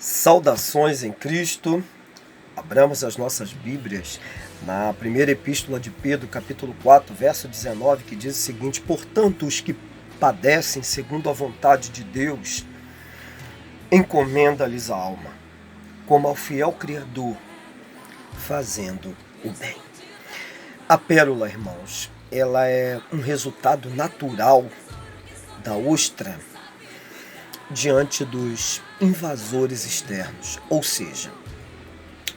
Saudações em Cristo. Abramos as nossas Bíblias na primeira epístola de Pedro, capítulo 4, verso 19, que diz o seguinte: portanto, os que padecem segundo a vontade de Deus, encomenda-lhes a alma, como ao fiel Criador, fazendo o bem. A pérola, irmãos, ela é um resultado natural da ostra diante dos invasores externos. Ou seja,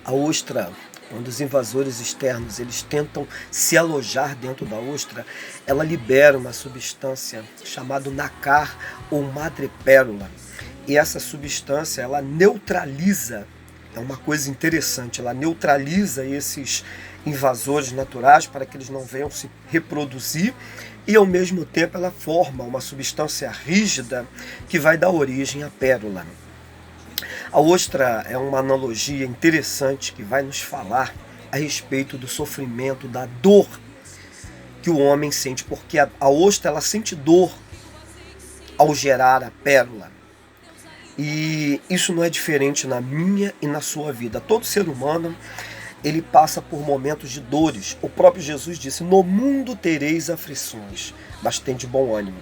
a ostra, quando os invasores externos eles tentam se alojar dentro da ostra, ela libera uma substância chamada nácar ou madrepérola. E essa substância, ela neutraliza, é uma coisa interessante, ela neutraliza esses invasores naturais para que eles não venham se reproduzir, e ao mesmo tempo ela forma uma substância rígida que vai dar origem à pérola. A ostra é uma analogia interessante que vai nos falar a respeito do sofrimento, da dor que o homem sente, porque a ostra ela sente dor ao gerar a pérola. E isso não é diferente na minha e na sua vida. Todo ser humano ele passa por momentos de dores. O próprio Jesus disse: no mundo tereis aflições, mas tende bom ânimo.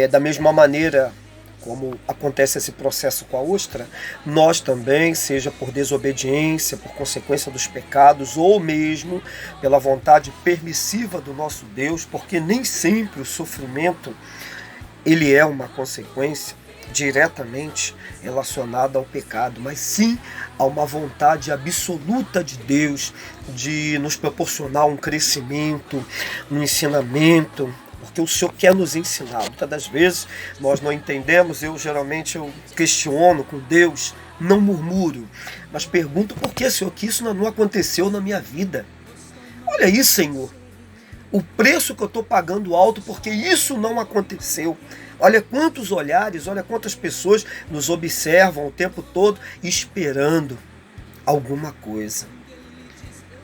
Da mesma maneira como acontece esse processo com a ostra, nós também, seja por desobediência, por consequência dos pecados, ou mesmo pela vontade permissiva do nosso Deus, porque nem sempre o sofrimento ele é uma consequência diretamente relacionada ao pecado, mas sim a uma vontade absoluta de Deus de nos proporcionar um crescimento, um ensinamento, porque o Senhor quer nos ensinar. Muitas das vezes nós não entendemos, eu questiono com Deus, não murmuro, mas pergunto: por que, Senhor, que isso não aconteceu na minha vida? Olha aí, Senhor, o preço que eu estou pagando alto porque isso não aconteceu. Olha quantos olhares, olha quantas pessoas nos observam o tempo todo esperando alguma coisa.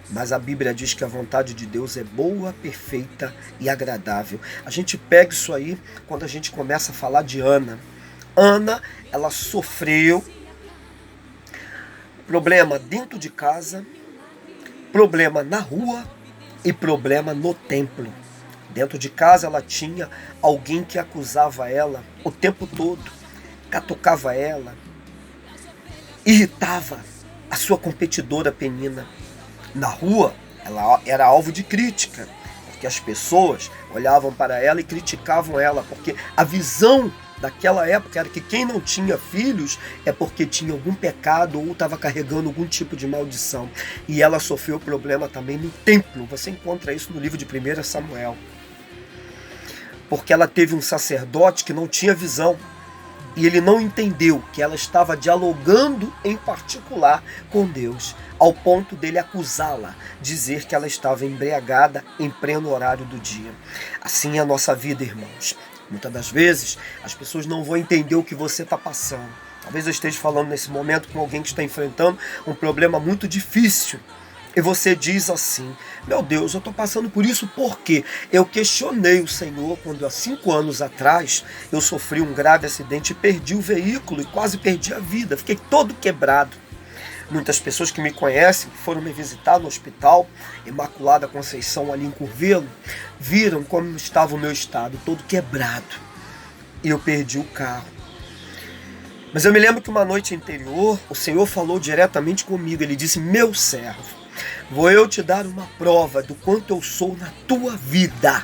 Mas a Bíblia diz que a vontade de Deus é boa, perfeita e agradável. A gente pega isso aí quando a gente começa a falar de Ana. Ana, ela sofreu problema dentro de casa, problema na rua e problema no templo. Dentro de casa ela tinha alguém que acusava ela o tempo todo, catucava ela, irritava a sua competidora Penina. Na rua ela era alvo de crítica, porque as pessoas olhavam para ela e criticavam ela, porque a visão daquela época era que quem não tinha filhos é porque tinha algum pecado ou estava carregando algum tipo de maldição. E ela sofreu problema também no templo. Você encontra isso no livro de 1 Samuel. Porque ela teve um sacerdote que não tinha visão. E ele não entendeu que ela estava dialogando em particular com Deus, ao ponto dele acusá-la, dizer que ela estava embriagada em pleno horário do dia. Assim é a nossa vida, irmãos. Muitas das vezes as pessoas não vão entender o que você está passando. Talvez eu esteja falando nesse momento com alguém que está enfrentando um problema muito difícil. E você diz assim: meu Deus, eu estou passando por isso porque eu questionei o Senhor quando há 5 anos atrás eu sofri um grave acidente e perdi o veículo e quase perdi a vida. Fiquei todo quebrado. Muitas pessoas que me conhecem, que foram me visitar no hospital Imaculada Conceição ali em Curvelo, viram como estava o meu estado, todo quebrado. E eu perdi o carro. Mas eu me lembro que uma noite anterior, o Senhor falou diretamente comigo. Ele disse: meu servo, vou eu te dar uma prova do quanto eu sou na tua vida.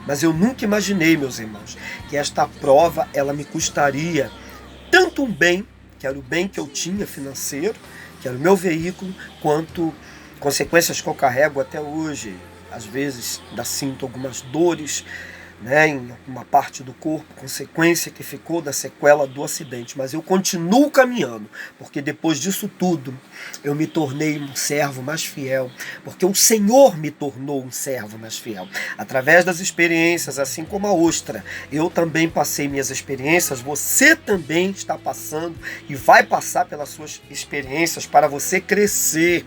Mas eu nunca imaginei, meus irmãos, que esta prova ela me custaria tanto um bem, que era o bem que eu tinha financeiro, que era o meu veículo, quanto consequências que eu carrego até hoje. Às vezes sinto algumas dores, em uma parte do corpo, consequência que ficou da sequela do acidente. Mas eu continuo caminhando, porque depois disso tudo eu me tornei um servo mais fiel, porque o Senhor me tornou um servo mais fiel. Através das experiências, assim como a ostra, eu também passei minhas experiências, você também está passando e vai passar pelas suas experiências para você crescer.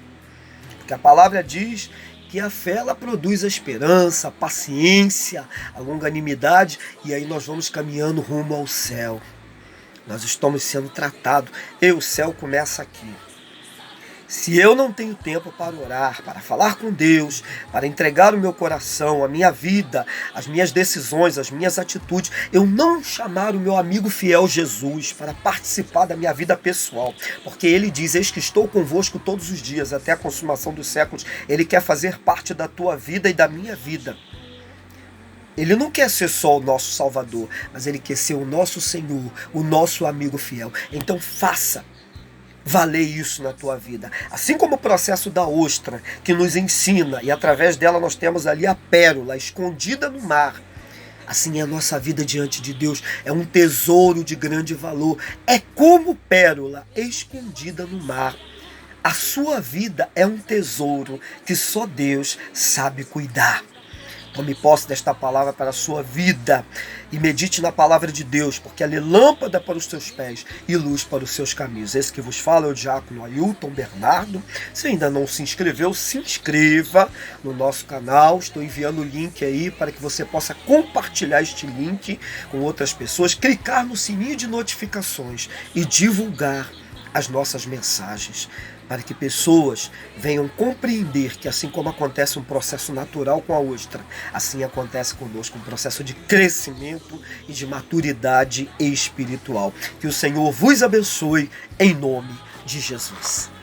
Porque a palavra diz que a fé ela produz a esperança, a paciência, a longanimidade, e aí nós vamos caminhando rumo ao céu. Nós estamos sendo tratados. E o céu começa aqui. Se eu não tenho tempo para orar, para falar com Deus, para entregar o meu coração, a minha vida, as minhas decisões, as minhas atitudes, eu não chamar o meu amigo fiel Jesus para participar da minha vida pessoal, porque ele diz: eis que estou convosco todos os dias, até a consumação dos séculos. Ele quer fazer parte da tua vida e da minha vida. Ele não quer ser só o nosso Salvador, mas ele quer ser o nosso Senhor, o nosso amigo fiel. Então faça valer isso na tua vida. Assim como o processo da ostra, que nos ensina, e através dela nós temos ali a pérola escondida no mar. Assim é a nossa vida diante de Deus. É um tesouro de grande valor. É como pérola escondida no mar. A sua vida é um tesouro que só Deus sabe cuidar. Tome posse desta palavra para a sua vida e medite na palavra de Deus, porque ela é lâmpada para os seus pés e luz para os seus caminhos. Esse que vos fala é o diácono Ailton Bernardo. Se ainda não se inscreveu, se inscreva no nosso canal. Estou enviando o link aí para que você possa compartilhar este link com outras pessoas, clicar no sininho de notificações e divulgar as nossas mensagens, para que pessoas venham compreender que, assim como acontece um processo natural com a ostra, assim acontece conosco um processo de crescimento e de maturidade espiritual. Que o Senhor vos abençoe em nome de Jesus.